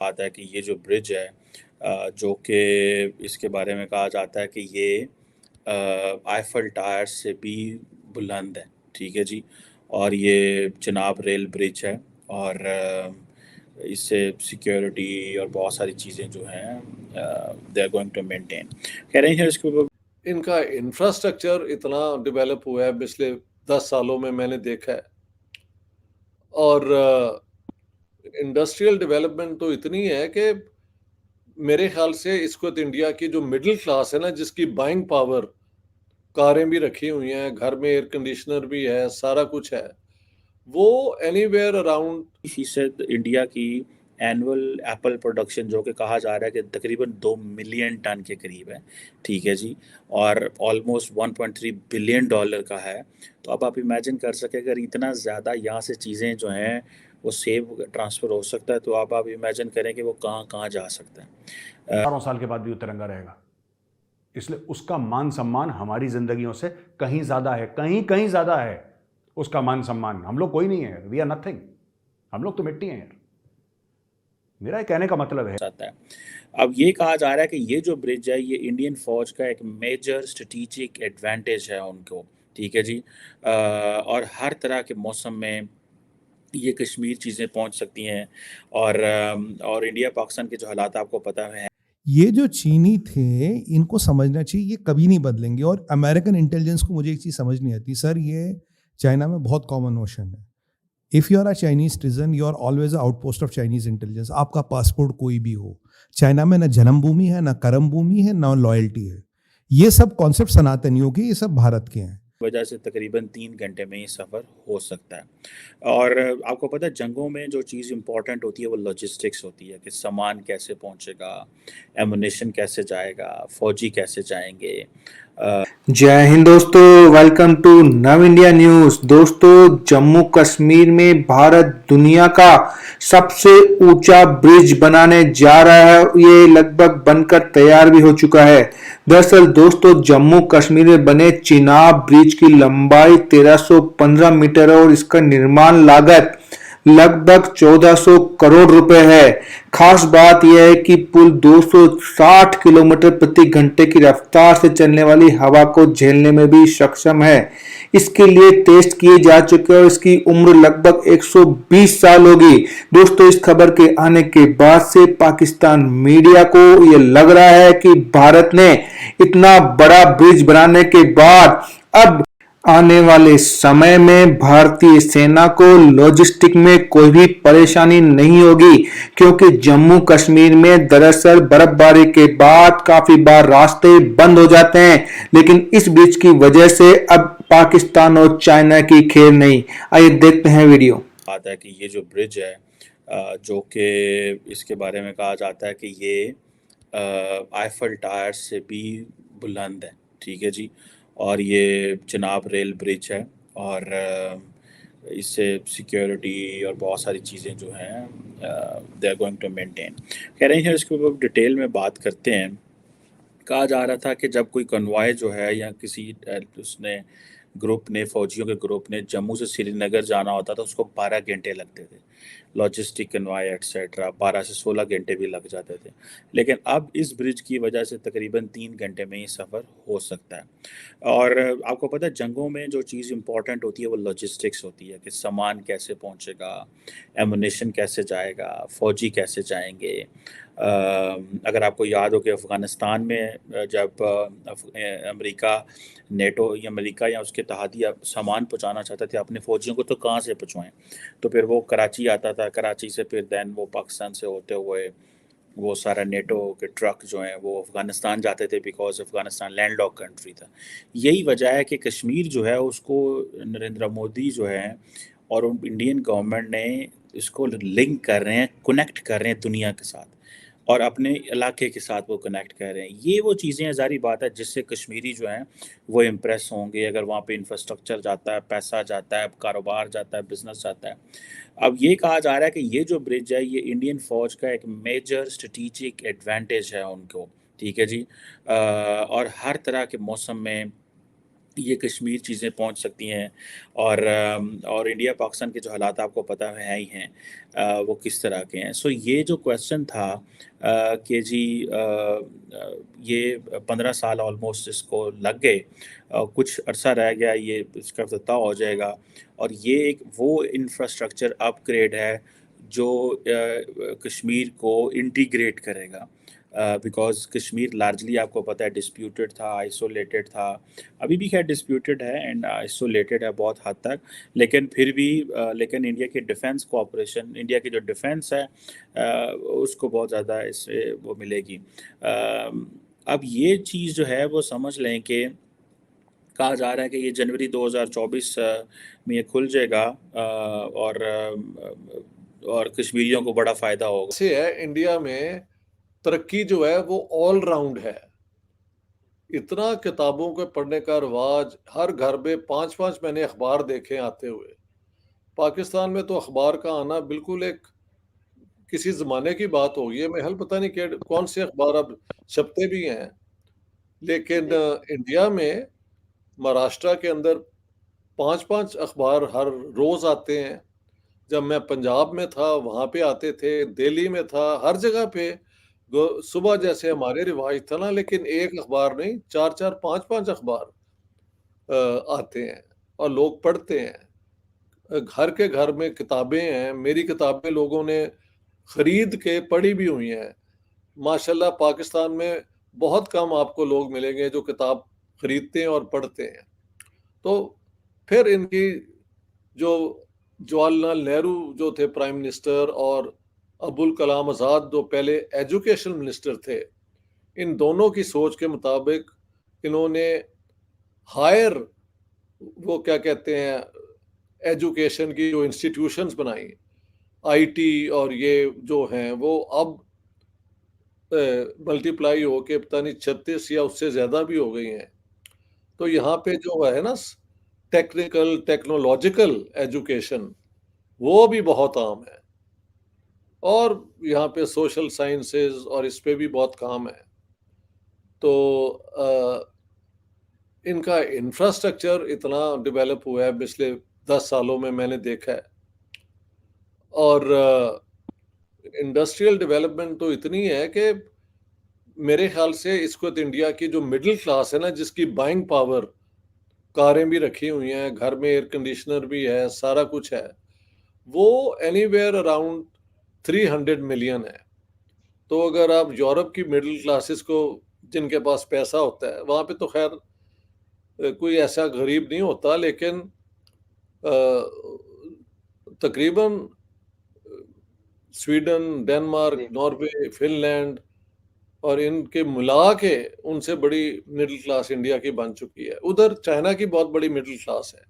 बात है कि ये जो ब्रिज है जो कि इसके बारे में कहा जाता है कि ये आईफल टावर से भी बुलंद है। ठीक है जी। और ये चिनाब रेल ब्रिज है। और इससे सिक्योरिटी और बहुत सारी चीज़ें जो हैं they are going to maintain. कह रहे हैं इसके ऊपर इनका इंफ्रास्ट्रक्चर इतना डेवलप हुआ है पिछले 10 सालों में, मैंने देखा है। और इंडस्ट्रियल डेवलपमेंट तो इतनी है कि मेरे ख्याल से इस वक्त इंडिया की जो मिडिल क्लास है ना, जिसकी बाइंग पावर, कारें भी रखी हुई हैं, घर में एयर कंडीशनर भी है, सारा कुछ है, वो एनीवेयर अराउंड फीसद इंडिया की एनुअल एप्पल प्रोडक्शन जो कि कहा जा रहा है कि तकरीबन 2 मिलियन टन के करीब है। ठीक है जी। और ऑलमोस्ट 1.3 बिलियन डॉलर का है। तो अब आप इमेजिन कर सकें अगर इतना ज़्यादा यहाँ से चीज़ें जो हैं वो सेव ट्रांसफ़र हो सकता है तो आप इमेजिन करें कि वो कहाँ कहाँ जा सकता है। 4 साल के बाद भी वो तिरंगा रहेगा। इसलिए उसका मान सम्मान हमारी जिंदगियों से कहीं ज्यादा है, कहीं कहीं ज्यादा है उसका मान सम्मान। हम लोग कोई नहीं है, वी आर नथिंग, हम लोग तो मिट्टी हैं यार। मेरा कहने का मतलब है। जाता है। अब ये कहा जा रहा है कि ये जो ब्रिज है ये इंडियन फौज का एक मेजर स्ट्रेटेजिक एडवांटेज है उनको। ठीक है जी। और हर तरह के मौसम में ये कश्मीर चीज़ें पहुंच सकती हैं। और इंडिया पाकिस्तान के जो हालात आपको पता है। ये जो चीनी थे इनको समझना चाहिए ये कभी नहीं बदलेंगे। और अमेरिकन इंटेलिजेंस को मुझे एक चीज समझ नहीं आती सर, ये चाइना में बहुत कॉमन नोशन है। If you are a Chinese citizen you are always outpost of Chinese intelligence. आपका पासपोर्ट कोई भी हो, चाइना में ना जन्मभूमि है ना कर्म भूमि है ना लॉयल्टी है। ये सब कॉन्सेप्ट सनातनियों के, ये सब भारत के हैं। वजह से तकरीबन 3 घंटे में ये सफ़र हो सकता है। और आपको पता है जंगों में जो चीज़ इम्पोर्टेंट होती है वो लॉजिस्टिक्स होती है कि सामान कैसे पहुंचेगा, एमुनेशन कैसे जाएगा, फौजी कैसे जाएंगे। जय हिंद दोस्तों, वेलकम टू नव इंडिया न्यूज। दोस्तों, जम्मू कश्मीर में भारत दुनिया का सबसे ऊंचा ब्रिज बनाने जा रहा है। ये लगभग बनकर तैयार भी हो चुका है। दरअसल दोस्तों, जम्मू कश्मीर में बने चिनाब ब्रिज की लंबाई 1315 मीटर है और इसका निर्माण लागत लगभग 1400 करोड़ रुपए है। खास बात यह है कि पुल 260 किलोमीटर प्रति घंटे की रफ्तार से चलने वाली हवा को झेलने में भी सक्षम है। इसके लिए टेस्ट किए जा चुके हैं और इसकी उम्र लगभग 120 साल होगी। दोस्तों, इस खबर के आने के बाद से पाकिस्तान मीडिया को यह लग रहा है कि भारत ने इतना बड़ा ब्रिज बनाने के बाद अब आने वाले समय में भारतीय सेना को लॉजिस्टिक में कोई भी परेशानी नहीं होगी, क्योंकि जम्मू कश्मीर में दरअसल बर्फबारी के बाद काफी बार रास्ते बंद हो जाते हैं। लेकिन इस ब्रिज की वजह से अब पाकिस्तान और चाइना की खेल नहीं। आइए देखते हैं वीडियो। बात है कि ये जो ब्रिज है जो कि इसके बारे में कहा जाता है कि ये आईफल टावर से भी बुलंद है। ठीक है जी। और ये चिनाब रेल ब्रिज है। और इससे सिक्योरिटी और बहुत सारी चीज़ें जो हैं they are going to maintain. कह रहे हैं इसके ऊपर डिटेल में बात करते हैं। कहा जा रहा था कि जब कोई कन्वॉय जो है या किसी उसने ग्रुप ने फौजियों के ग्रुप ने जम्मू से श्रीनगर जाना होता था उसको 12 घंटे लगते थे। लॉजिस्टिक कन्वॉय एक्सेट्रा 12 से 16 घंटे भी लग जाते थे। लेकिन अब इस ब्रिज की वजह से तकरीबन 3 घंटे में ये सफ़र हो सकता है। और आपको पता है जंगों में जो चीज़ इम्पोर्टेंट होती है वो लॉजिस्टिक्स होती है कि सामान कैसे पहुंचेगा, एमुनेशन कैसे जाएगा, फौजी कैसे जाएंगे। अगर आपको याद हो कि अफ़गानिस्तान में जब अमेरिका नेटो या अमेरिका या उसके तहत सामान पहुंचाना चाहते थे अपने फ़ौजियों को तो कहाँ से पहुंचवाएं। तो फिर वो कराची आता था, कराची से फिर दैन वो पाकिस्तान से होते हुए वो सारा नेटो के ट्रक जो हैं वो अफ़गानिस्तान जाते थे बिकॉज अफ़गानिस्तान लैंडलॉक कंट्री था। यही वजह है कि कश्मीर जो है उसको नरेंद्र मोदी जो है और इंडियन गवर्नमेंट ने इसको लिंक कर रहे हैं, कनेक्ट कर रहे हैं दुनिया के साथ और अपने इलाके के साथ वो कनेक्ट कर रहे हैं। ये वो चीज़ें ज़ाहिर बात है जिससे कश्मीरी जो हैं वो इम्प्रेस होंगे अगर वहाँ पे इंफ्रास्ट्रक्चर जाता है, पैसा जाता है, कारोबार जाता है, बिजनेस जाता है। अब ये कहा जा रहा है कि ये जो ब्रिज है ये इंडियन फौज का एक मेजर स्ट्रेटेजिक एडवांटेज है उनको। ठीक है जी। और हर तरह के मौसम में ये कश्मीर चीज़ें पहुंच सकती हैं। और इंडिया पाकिस्तान के जो हालात आपको पता है ही हैं, वो किस तरह के हैं। सो ये जो क्वेश्चन था कि जी ये 15 साल ऑलमोस्ट इसको लग गए, कुछ अरसा रह गया, ये इसका इफ्तिताह हो जाएगा। और ये एक वो इंफ्रास्ट्रक्चर अपग्रेड है जो कश्मीर को इंटीग्रेट करेगा, बिकॉज़ कश्मीर लार्जली आपको पता है डिस्प्यूटेड था, आइसोलेटेड था, अभी भी खैर डिस्प्यूटेड है एंड आइसोलेटेड है बहुत हद तक। लेकिन फिर भी लेकिन इंडिया की डिफेंस कोऑपरेशन, इंडिया की जो डिफेंस है उसको बहुत ज़्यादा इससे वो मिलेगी। अब ये चीज़ जो है वो समझ लें कि कहा जा रहा है कि ये जनवरी 2024 में ये खुल जाएगा, और कश्मीरियों को बड़ा फ़ायदा होगा। से है इंडिया में तरक्की जो है वो ऑल राउंड है। इतना किताबों के पढ़ने का रिवाज, हर घर में 5-5 मैंने अखबार देखे आते हुए। पाकिस्तान में तो अखबार का आना बिल्कुल एक किसी ज़माने की बात हो गई है। महल पता नहीं कौन से अखबार अब छपते भी हैं। लेकिन इंडिया में महाराष्ट्र के अंदर 5-5 अखबार हर रोज़ आते हैं। जब मैं पंजाब में था वहाँ पे आते थे, दिल्ली में था, हर जगह पे सुबह जैसे हमारे रिवाज था ना, लेकिन एक अखबार नहीं, 4-4 5-5 अखबार आते हैं और लोग पढ़ते हैं। घर के घर में किताबें हैं। मेरी किताबें लोगों ने खरीद के पढ़ी भी हुई हैं। माशाल्लाह पाकिस्तान में बहुत कम आपको लोग मिलेंगे जो किताब खरीदते हैं और पढ़ते हैं। तो फिर इनकी जो जवाहरलाल नेहरू जो थे प्राइम मिनिस्टर और अबुल कलाम आज़ाद जो पहले एजुकेशन मिनिस्टर थे, इन दोनों की सोच के मुताबिक इन्होंने हायर वो क्या कहते हैं एजुकेशन की जो इंस्टीट्यूशंस बनाई, आईटी और ये जो हैं वो अब मल्टीप्लाई हो के पता नहीं 36 या उससे ज़्यादा भी हो गई हैं। तो यहाँ पे जो है ना टेक्निकल टेक्नोलॉजिकल एजुकेशन वो भी बहुत आम है। और यहाँ पे सोशल साइंसेज और इस पे भी बहुत काम है। तो इनका इंफ्रास्ट्रक्चर इतना डेवलप हुआ है पिछले 10 सालों में मैंने देखा है। और इंडस्ट्रियल डेवलपमेंट तो इतनी है कि मेरे ख्याल से इसको तो इंडिया की जो मिडिल क्लास है ना, जिसकी बाइंग पावर, कारें भी रखी हुई हैं, घर में एयर कंडीशनर भी है, सारा कुछ है, वो एनीवेयर अराउंड 300 मिलियन है। तो अगर आप यूरोप की मिडिल क्लासेस को, जिनके पास पैसा होता है, वहाँ पे तो खैर कोई ऐसा गरीब नहीं होता, लेकिन तकरीबन स्वीडन, डेनमार्क, नॉर्वे, फिनलैंड और इनके मिला के उनसे बड़ी मिडिल क्लास इंडिया की बन चुकी है। उधर चाइना की बहुत बड़ी मिडिल क्लास है।